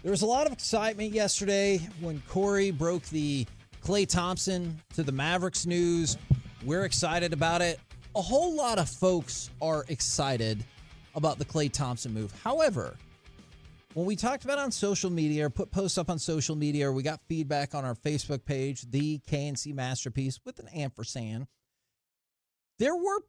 There was a lot of excitement yesterday when Corey broke the Klay Thompson to the Mavericks news. We're excited about it. A whole lot of folks are excited about the Klay Thompson move. However, when we talked about it on social media or put posts up on social media, or we got feedback on our Facebook page, the KNC Masterpiece with an ampersand, there were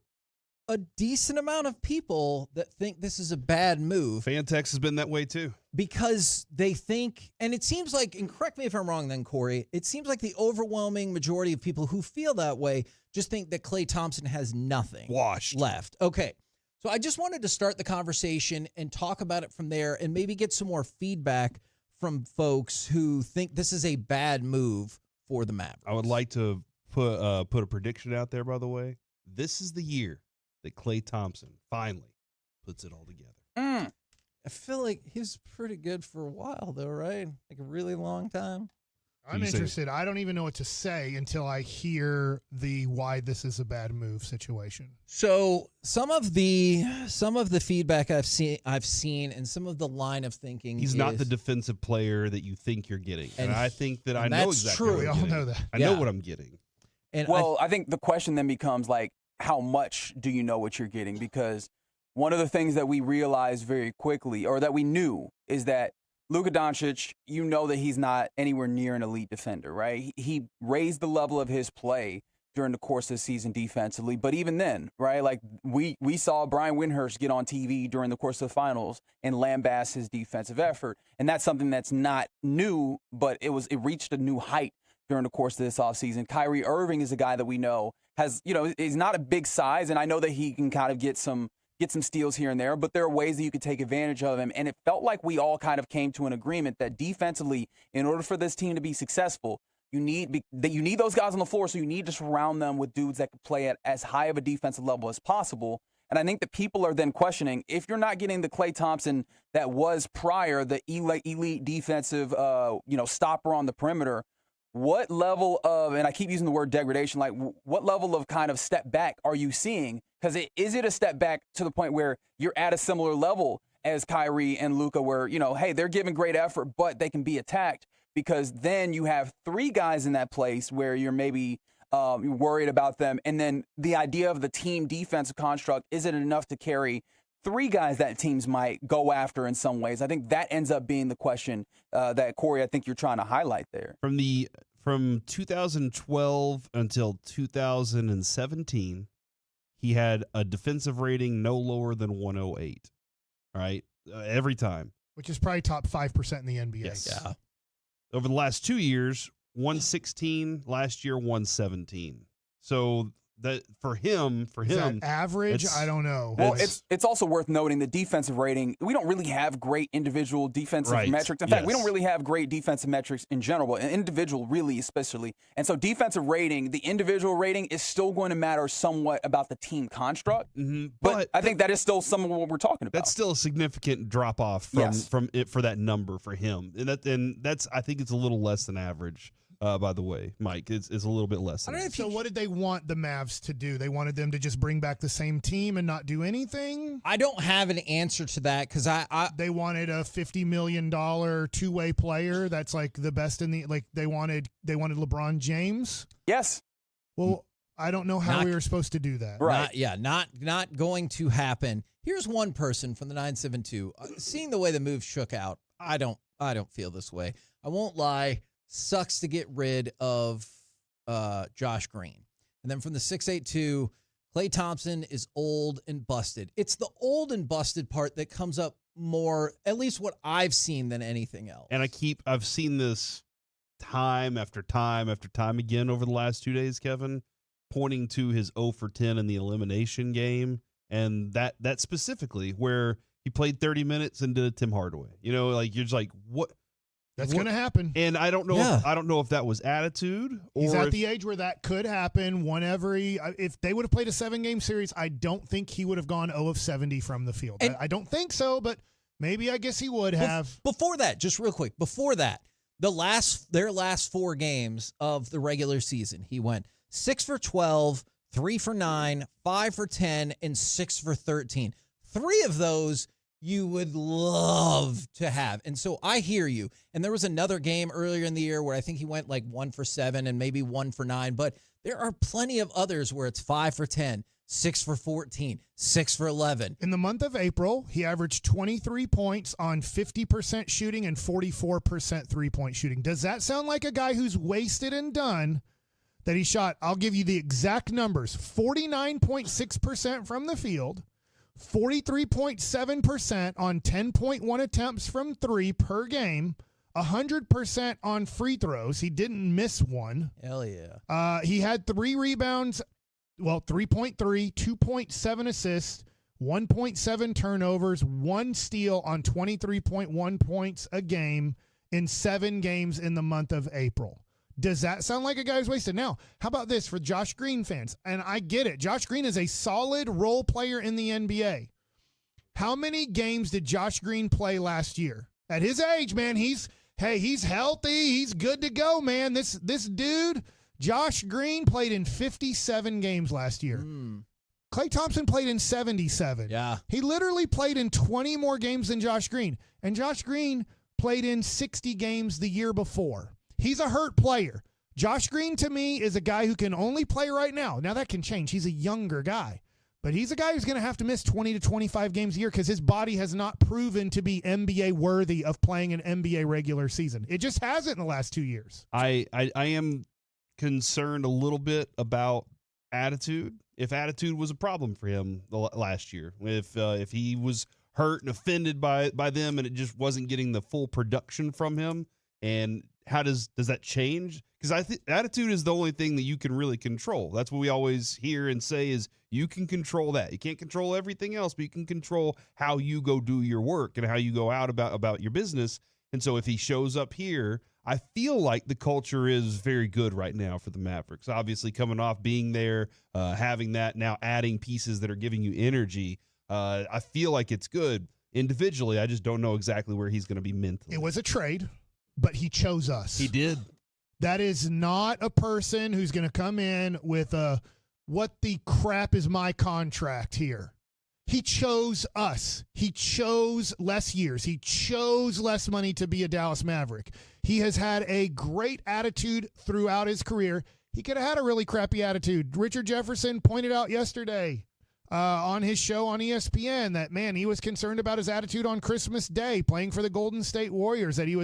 a decent amount of people that think this is a bad move. Fantex has been that way too. Because they think, and it seems like, and correct me if I'm wrong then, Corey, it seems like the overwhelming majority of people who feel that way just think that Klay Thompson has nothing left. Okay. So I just wanted to start the conversation and talk about it from there and maybe get some more feedback from folks who think this is a bad move for the Mavericks. I would like to put a prediction out there, by the way. This is the year that Klay Thompson finally puts it all together. I feel like he was pretty good for a while, though, right? Like a really long time. I'm interested. I don't even know what to say until I hear the why this is a bad move situation. So some of the feedback I've seen, and some of the line of thinking. He's not the defensive player that you think you're getting, and I think that I know exactly. True. What we all know that. I know what I'm getting. And I think the question then becomes like, how much do you know what you're getting? Because one of the things that we realized very quickly, or that we knew, is that Luka Doncic, you know that he's not anywhere near an elite defender, right? He raised the level of his play during the course of the season defensively, but even then, right, like we saw Brian Windhorst get on TV during the course of the finals and lambast his defensive effort, and that's something that's not new, but it reached a new height during the course of this offseason. Kyrie Irving is a guy that we know he's not a big size, and I know that he can kind of get some steals here and there, but there are ways that you could take advantage of him. And it felt like we all kind of came to an agreement that defensively, in order for this team to be successful, you need those guys on the floor, so you need to surround them with dudes that can play at as high of a defensive level as possible. And I think that people are then questioning, if you're not getting the Klay Thompson that was prior, the elite defensive stopper on the perimeter, what level of, and I keep using the word degradation, like what level of kind of step back are you seeing? Because is it a step back to the point where you're at a similar level as Kyrie and Luka where, hey, they're giving great effort, but they can be attacked? Because then you have three guys in that place where you're maybe worried about them. And then the idea of the team defensive construct, is it enough to carry three guys that teams might go after in some ways? I think that ends up being the question that, Corey, I think you're trying to highlight there. From 2012 until 2017, he had a defensive rating no lower than 108, right? Every time. Which is probably top 5% in the NBA. Yes. Yeah. Over the last 2 years, 116, last year 117. So that for him, is that average? I don't know. Well, it's also worth noting the defensive rating. We don't really have great individual defensive metrics. In fact, we don't really have great defensive metrics in general, but individual really especially. And so defensive rating, the individual rating is still going to matter somewhat about the team construct. Mm-hmm. But I think that is still some of what we're talking about. That's still a significant drop off from it for that number for him. And that's I think it's a little less than average. By the way, Mike, it's a little bit less. So what did they want the Mavs to do? They wanted them to just bring back the same team and not do anything? I don't have an answer to that because they wanted a $50 million two-way player that's like the best in the they wanted LeBron James. Yes. Well, I don't know how we were supposed to do that. Right. Not going to happen. Here's one person from the 972. Seeing the way the move shook out, I don't feel this way. I won't lie. Sucks to get rid of Josh Green. And then from the 682, Klay Thompson is old and busted. It's the old and busted part that comes up more, at least what I've seen, than anything else. And I've seen this time after time after time again over the last 2 days, Kevin, pointing to his 0 for 10 in the elimination game. And that specifically where he played 30 minutes and did a Tim Hardaway. You're just like, what? That's going to happen. And I don't know if that was attitude or he's at the age where that could happen whenever if they would have played a 7-game series, I don't think he would have gone 0 of 70 from the field. I don't think so, but maybe I guess he would have. Before that, just real quick, their last 4 games of the regular season, he went 6 for 12, 3 for 9, 5 for 10, and 6 for 13. 3 of those you would love to have. And so I hear you. And there was another game earlier in the year where I think he went like 1 for 7 and maybe 1 for 9. But there are plenty of others where it's 5 for 10, 6 for 14, 6 for 11. In the month of April, he averaged 23 points on 50% shooting and 44% three-point shooting. Does that sound like a guy who's wasted and done that he shot? I'll give you the exact numbers. 49.6% from the field, 43.7% on 10.1 attempts from 3 per game, 100% on free throws. He didn't miss one. Hell yeah. He had 3 rebounds, 3.3, 2.7 assists, 1.7 turnovers, 1 steal on 23.1 points a game in 7 games in the month of April. Does that sound like a guy who's wasted? Now, how about this for Josh Green fans? And I get it. Josh Green is a solid role player in the NBA. How many games did Josh Green play last year? At his age, man, he's healthy. He's good to go, man. This dude, Josh Green, played in 57 games last year. Klay Thompson played in 77. Yeah. He literally played in 20 more games than Josh Green. And Josh Green played in 60 games the year before. He's a hurt player. Josh Green, to me, is a guy who can only play right now. Now, that can change. He's a younger guy. But he's a guy who's going to have to miss 20 to 25 games a year because his body has not proven to be NBA worthy of playing an NBA regular season. It just hasn't in the last 2 years. I am concerned a little bit about attitude. If attitude was a problem for him last year, if he was hurt and offended by them and it just wasn't getting the full production from him, and how does that change? Because I think attitude is the only thing that you can really control. That's what we always hear and say is you can control that. You can't control everything else, but you can control how you go do your work and how you go out about your business. And so if he shows up here, I feel like the culture is very good right now for the Mavericks. Obviously coming off being there, having that, now adding pieces that are giving you energy. I feel like it's good. Individually, I just don't know exactly where he's going to be mentally. It was a trade, but he chose us. He did. That is not a person who's going to come in with what the crap is my contract here. He chose us. He chose less years. He chose less money to be a Dallas Maverick. He has had a great attitude throughout his career. He could have had a really crappy attitude. Richard Jefferson pointed out yesterday on his show on ESPN that, man, he was concerned about his attitude on Christmas Day playing for the Golden State Warriors, that he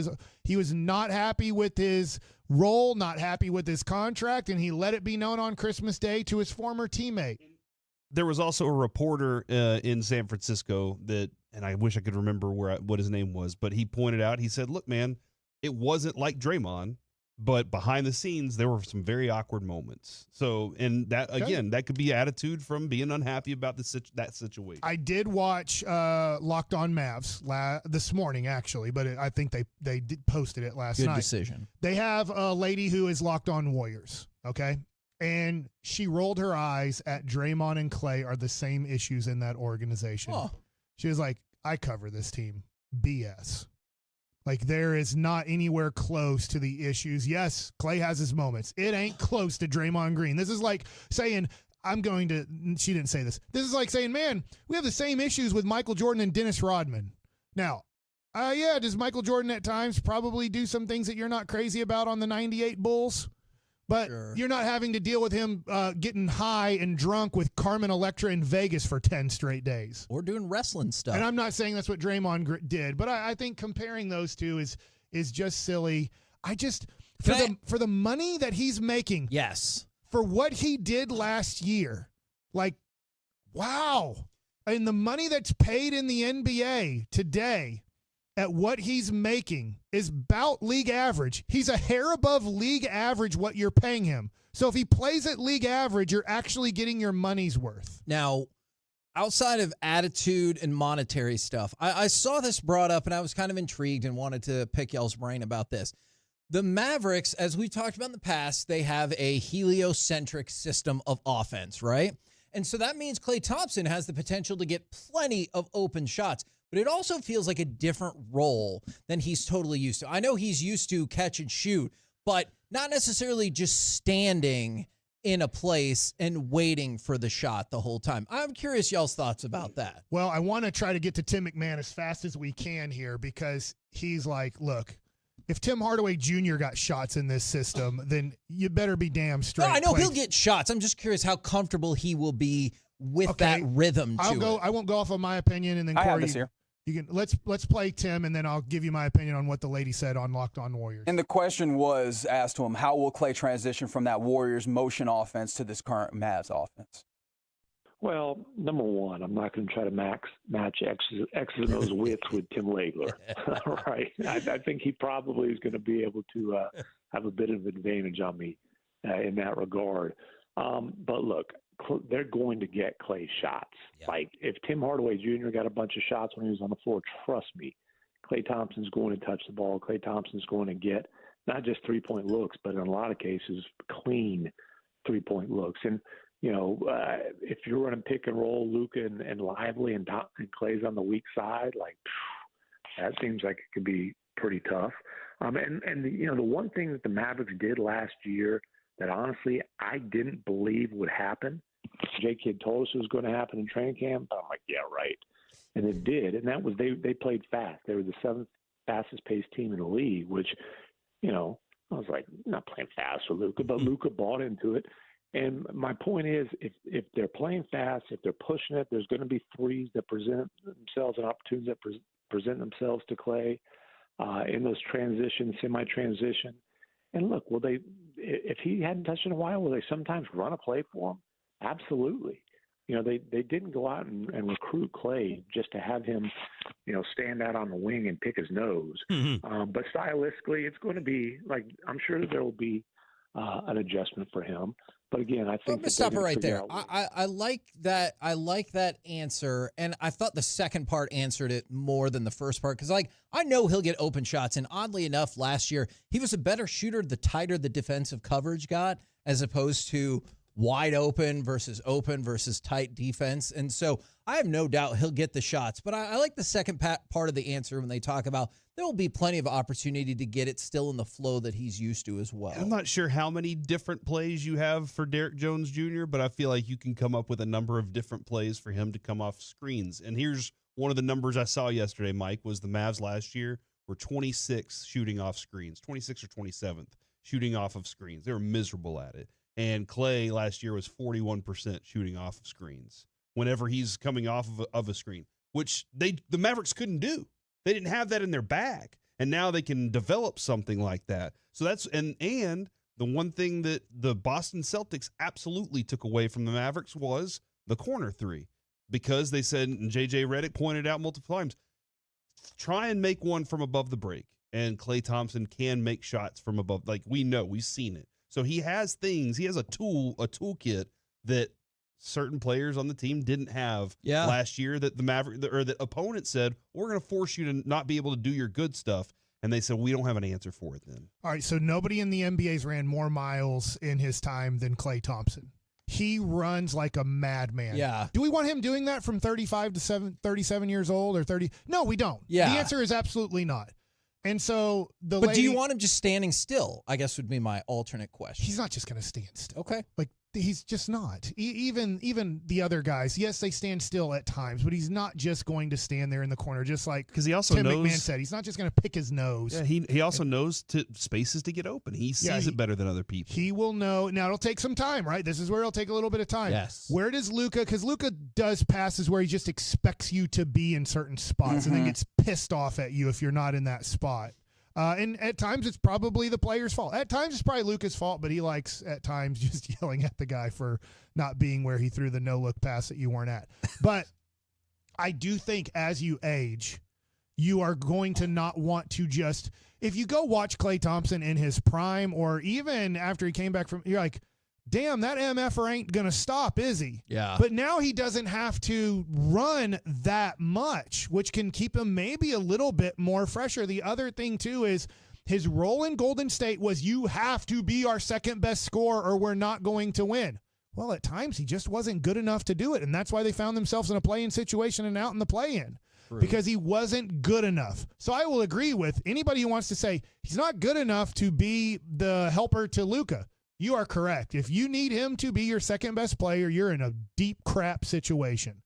was not happy with his role, not happy with his contract, and he let it be known on Christmas Day to his former teammate. There was also a reporter in San Francisco that, and I wish I could remember what his name was, but he pointed out, he said, look, man, it wasn't like Draymond, but behind the scenes, there were some very awkward moments. So, and that, again, that could be attitude from being unhappy about that situation. I did watch Locked On Mavs this morning, actually, but I think they did posted it last night. Good decision. They have a lady who is Locked On Warriors, okay? And she rolled her eyes at Draymond and Klay are the same issues in that organization. Oh. She was like, I cover this team. BS. Like, there is not anywhere close to the issues. Yes, Klay has his moments. It ain't close to Draymond Green. This is like saying, she didn't say this. This is like saying, man, we have the same issues with Michael Jordan and Dennis Rodman. Now, does Michael Jordan at times probably do some things that you're not crazy about on the 98 Bulls? But Sure. You're not having to deal with him getting high and drunk with Carmen Electra in Vegas for 10 straight days. Or doing wrestling stuff. And I'm not saying that's what Draymond did, but I think comparing those two is just silly. For the money that he's making, Yes. for what he did last year, like, wow. And the money that's paid in the NBA today at what he's making is about league average. He's a hair above league average what you're paying him. So if he plays at league average, you're actually getting your money's worth. Now, outside of attitude and monetary stuff, I saw this brought up and I was kind of intrigued and wanted to pick y'all's brain about this. The Mavericks, as we talked about in the past, they have a heliocentric system of offense, right? And so that means Klay Thompson has the potential to get plenty of open shots. But it also feels like a different role than he's totally used to. I know he's used to catch and shoot, but not necessarily just standing in a place and waiting for the shot the whole time. I'm curious y'all's thoughts about that. Well, I want to try to get to Tim McMahon as fast as we can here because he's like, look, if Tim Hardaway Jr. got shots in this system, then you better be damn straight. No, I know he'll get shots. I'm just curious how comfortable he will be with that rhythm to it. I won't go off of my opinion, and then Corey, I have this here. You can let's play Tim, and then I'll give you my opinion on what the lady said on Locked On Warriors. And the question was asked to him, how will Klay transition from that Warriors motion offense to this current Mavs offense? Well, number one, I'm not going to try to match X's and O's widths with Tim Legler. Right? I think he probably is going to be able to have a bit of advantage on me in that regard. But look, they're going to get Klay shots. Yeah. Like if Tim Hardaway Jr. got a bunch of shots when he was on the floor, trust me, Klay Thompson's going to touch the ball. Klay Thompson's going to get not just three-point looks, but in a lot of cases, clean three-point looks. And, you know, if you're running pick and roll, Luka and Lively and Klay's on the weak side, like that seems like it could be pretty tough. And you know, the one thing that the Mavericks did last year that honestly I didn't believe would happen. J-Kid told us it was going to happen in training camp. I'm like, yeah, right. And it did. And that was they played fast. They were the seventh fastest paced team in the league, which, you know, I was like, not playing fast for Luka, but Luka bought into it. And my point is, if they're playing fast, if they're pushing it, there's going to be threes that present themselves and opportunities that present themselves to Klay in those transitions, semi-transition. And look, if he hadn't touched in a while, will they sometimes run a play for him? Absolutely. You know, they didn't go out and recruit Klay just to have him, you know, stand out on the wing and pick his nose. Mm-hmm. But stylistically, it's going to be like, I'm sure that there will be an adjustment for him. But again, I think let's stop it right there. I like that. I like that answer, and I thought the second part answered it more than the first part because, like, I know he'll get open shots, and oddly enough, last year he was a better shooter the tighter the defensive coverage got, as opposed to wide open versus tight defense. And so I have no doubt he'll get the shots. But I like the second part of the answer when they talk about there will be plenty of opportunity to get it still in the flow that he's used to as well. I'm not sure how many different plays you have for Derrick Jones Jr., but I feel like you can come up with a number of different plays for him to come off screens. And here's one of the numbers I saw yesterday, Mike, was the Mavs last year were 26 shooting off screens, 26 or 27th shooting off of screens. They were miserable at it. And Klay last year was 41% shooting off of screens whenever he's coming off of a screen, which the Mavericks couldn't do. They didn't have that in their bag, and now they can develop something like that. So that's and the one thing that the Boston Celtics absolutely took away from the Mavericks was the corner three, because they said, and J.J. Redick pointed out multiple times, try and make one from above the break, and Klay Thompson can make shots from above. Like we know, we've seen it. So he has things. He has a toolkit that certain players on the team didn't have last year. That the Maverick or the opponent said, "We're going to force you to not be able to do your good stuff," and they said, "We don't have an answer for it." Then, all right. So nobody in the NBA's ran more miles in his time than Klay Thompson. He runs like a madman. Yeah. Do we want him doing that from 35 to 37 years old or 30? No, we don't. Yeah. The answer is absolutely not. And so But do you want him just standing still? I guess would be my alternate question. He's not just going to stand still. Okay. Like he's just not. Even the other guys, yes, they stand still at times, but he's not just going to stand there in the corner, just like because he also Tim knows, McMahon said. He's not just going to pick his nose. Yeah, he also knows spaces to get open. He sees it better than other people. He will know. Now it'll take some time, right? This is where it'll take a little bit of time. Yes. Where does Luka? Because Luka does passes where he just expects you to be in certain spots, and then gets pissed off at you if you're not in that spot. And at times it's probably the player's fault. At times it's probably Luka's fault, but he likes at times just yelling at the guy for not being where he threw the no-look pass that you weren't at. But I do think as you age, you are going to not want to just – if you go watch Klay Thompson in his prime or even after he came back from – you're like, damn, that MFer ain't going to stop, is he? Yeah. But now he doesn't have to run that much, which can keep him maybe a little bit more fresher. The other thing, too, is his role in Golden State was you have to be our second best scorer or we're not going to win. Well, at times he just wasn't good enough to do it, and that's why they found themselves in a play-in situation and out in the play-in. Because he wasn't good enough. So I will agree with anybody who wants to say he's not good enough to be the helper to Luka. You are correct. If you need him to be your second best player, you're in a deep crap situation.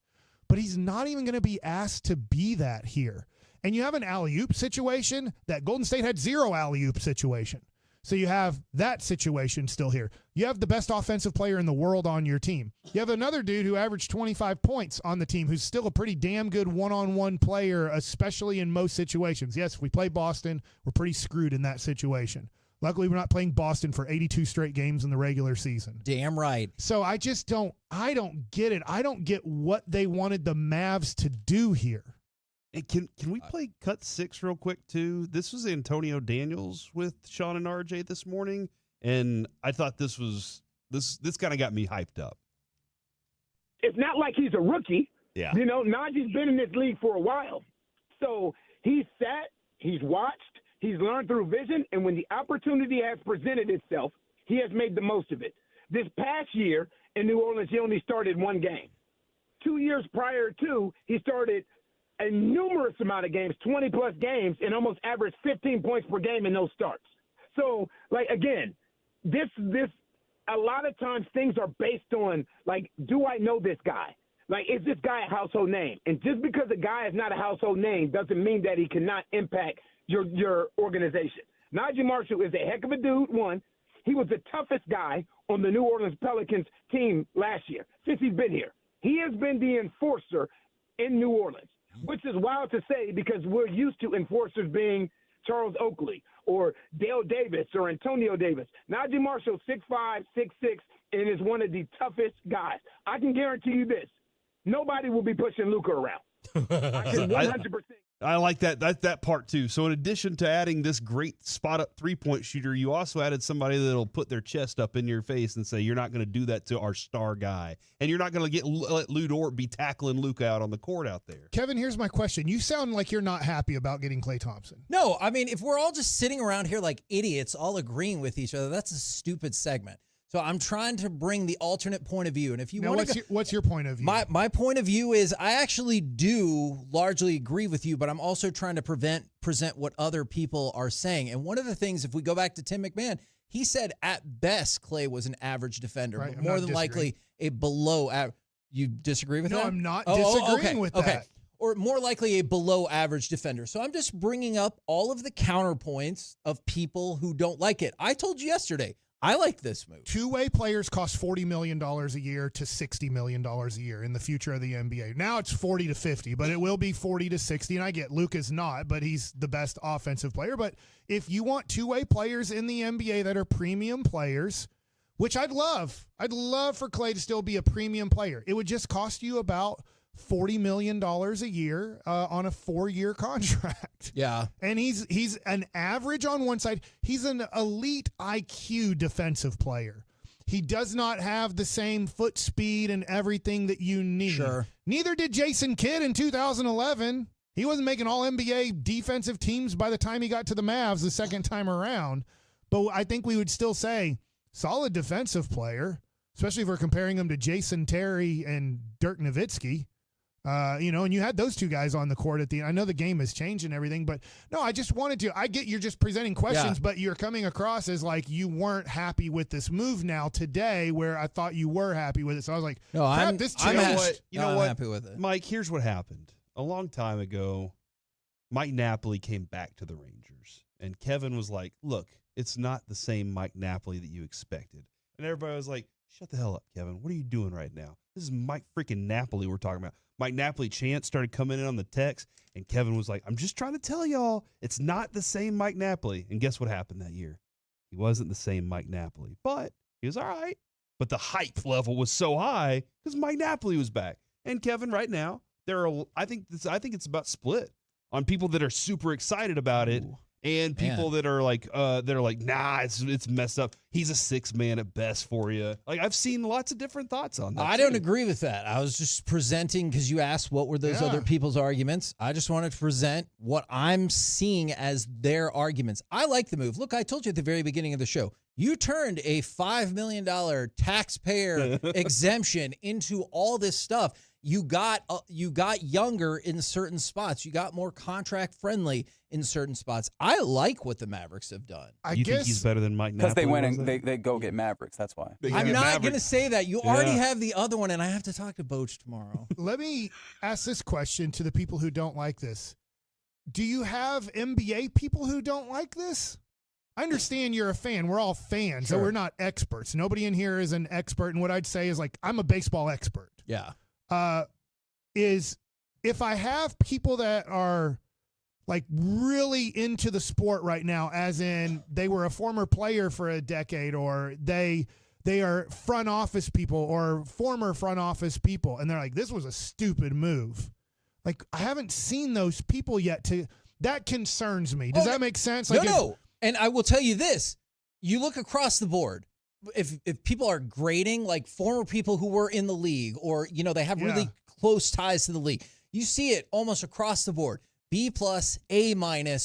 But he's not even going to be asked to be that here. And you have an alley-oop situation that Golden State had zero alley-oop situation. So you have that situation still here. You have the best offensive player in the world on your team. You have another dude who averaged 25 points on the team who's still a pretty damn good one-on-one player, especially in most situations. Yes, if we play Boston, we're pretty screwed in that situation. Luckily, we're not playing Boston for 82 straight games in the regular season. Damn right. So I don't get it. I don't get what they wanted the Mavs to do here. And can we play cut 6 real quick, too? This was Antonio Daniels with Sean and RJ this morning, and I thought this kind of got me hyped up. It's not like he's a rookie. Yeah. You know, Naji's been in this league for a while. So he's sat, he's watched, he's learned through vision, and when the opportunity has presented itself, he has made the most of it. This past year in New Orleans, he only started one game. 2 years prior to, he started a numerous amount of games, 20-plus games, and almost averaged 15 points per game in those starts. So, like, again, this a lot of times things are based on, like, do I know this guy? Like, is this guy a household name? And just because a guy is not a household name doesn't mean that he cannot impact your organization. Naji Marshall is a heck of a dude, one. He was the toughest guy on the New Orleans Pelicans team last year since he's been here. He has been the enforcer in New Orleans, which is wild to say because we're used to enforcers being Charles Oakley or Dale Davis or Antonio Davis. Naji Marshall, 6'5", 6'6", and is one of the toughest guys. I can guarantee you this. Nobody will be pushing Luka around. I can 100%. I like that part too. So in addition to adding this great spot up 3-point shooter, you also added somebody that'll put their chest up in your face and say, you're not going to do that to our star guy. And you're not going to let Lou Dort be tackling Luka out on the court out there. Kevin, here's my question. You sound like you're not happy about getting Klay Thompson. No, I mean, if we're all just sitting around here like idiots, all agreeing with each other, that's a stupid segment. So I'm trying to bring the alternate point of view. And if you want to what's your point of view? My point of view is I actually do largely agree with you, but I'm also trying to present what other people are saying. And one of the things, if we go back to Tim McMahon, he said at best Klay was an average defender, right, but more than likely a below average. You disagree with that? No, I'm not disagreeing with that. Okay. Or more likely a below average defender. So I'm just bringing up all of the counterpoints of people who don't like it. I told you yesterday, I like this move. Two-way players cost $40 million a year to $60 million a year in the future of the NBA. Now it's 40 to 50, but it will be 40 to 60. And I get Luka's not, but he's the best offensive player. But if you want two-way players in the NBA that are premium players, which I'd love for Klay to still be a premium player. It would just cost you about $40 million a year on a 4-year contract. Yeah. And he's an average on one side. He's an elite IQ defensive player. He does not have the same foot speed and everything that you need. Sure. Neither did Jason Kidd in 2011. He wasn't making all NBA defensive teams by the time he got to the Mavs the second time around. But I think we would still say solid defensive player, especially if we're comparing him to Jason Terry and Dirk Nowitzki. And you had those two guys on the court at the end. I know the game has changed and everything, but no, I just wanted to. I get you're just presenting questions, but you're coming across as like you weren't happy with this move now today, where I thought you were happy with it. So I was like, no, I'm happy with it. Mike, here's what happened. A long time ago, Mike Napoli came back to the Rangers, and Kevin was like, look, it's not the same Mike Napoli that you expected. And everybody was like, shut the hell up, Kevin. What are you doing right now? This is Mike freaking Napoli we're talking about. Mike Napoli chants started coming in on the text, and Kevin was like, I'm just trying to tell y'all, it's not the same Mike Napoli. And guess what happened that year? He wasn't the same Mike Napoli, but he was all right. But the hype level was so high because Mike Napoli was back. And Kevin, right now, I think it's about split on people that are super excited about it. Ooh. And people that are like, nah, it's messed up. He's a 6-man at best for you. Like, I've seen lots of different thoughts on that. I don't agree with that. I was just presenting because you asked what were those other people's arguments. I just wanted to present what I'm seeing as their arguments. I like the move. Look, I told you at the very beginning of the show, you turned a $5 million taxpayer exemption into all this stuff. You got younger in certain spots. You got more contract friendly in certain spots. I like what the Mavericks have done. You think he's better than Mike Napoli? Because they went and they go get Mavericks. That's why. I'm not going to say that. You already have the other one, and I have to talk to Boach tomorrow. Let me ask this question to the people who don't like this. Do you have NBA people who don't like this? I understand you're a fan. We're all fans, so we're not experts. Nobody in here is an expert, and what I'd say is, like, I'm a baseball expert. Yeah. Is if I have people that are, like, really into the sport right now, as in they were a former player for a decade, or they are front office people or former front office people, and they're like, this was a stupid move. Like, I haven't seen those people yet. That concerns me. Does that make sense? Like, no. And I will tell you this. You look across the board. If people are grading, like former people who were in the league, or, you know, they have really close ties to the league, you see it almost across the board. B+, A-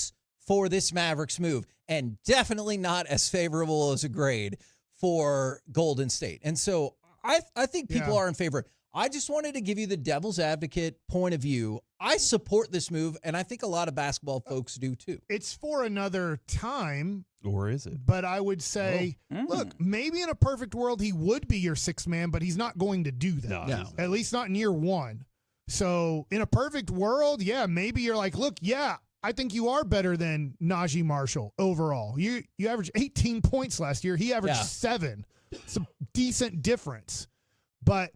for this Mavericks move, and definitely not as favorable as a grade for Golden State. And so I think people are in favor. I just wanted to give you the devil's advocate point of view. I support this move, and I think a lot of basketball folks do too. It's for another time. Or is it? But I would say, look, maybe in a perfect world he would be your sixth man, but he's not going to do that. No. At least not in year one. So in a perfect world, maybe you're like, look, I think you are better than Naji Marshall overall. You averaged 18 points last year. He averaged 7. It's a decent difference. But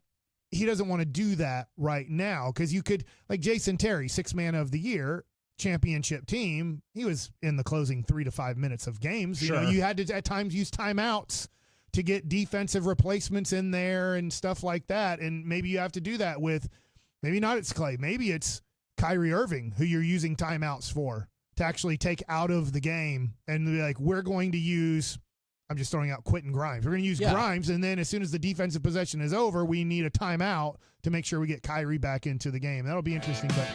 he doesn't want to do that right now, because you could, like Jason Terry, sixth man of the year, championship team, he was in the closing 3 to 5 minutes of games. You know, you had to at times use timeouts to get defensive replacements in there and stuff like that. And maybe you have to do that with, maybe not it's Klay, maybe it's Kyrie Irving, who you're using timeouts for, to actually take out of the game and be like, we're going to use, I'm just throwing out Quentin Grimes. We're going to use Grimes, and then as soon as the defensive possession is over, we need a timeout to make sure we get Kyrie back into the game. That'll be interesting, but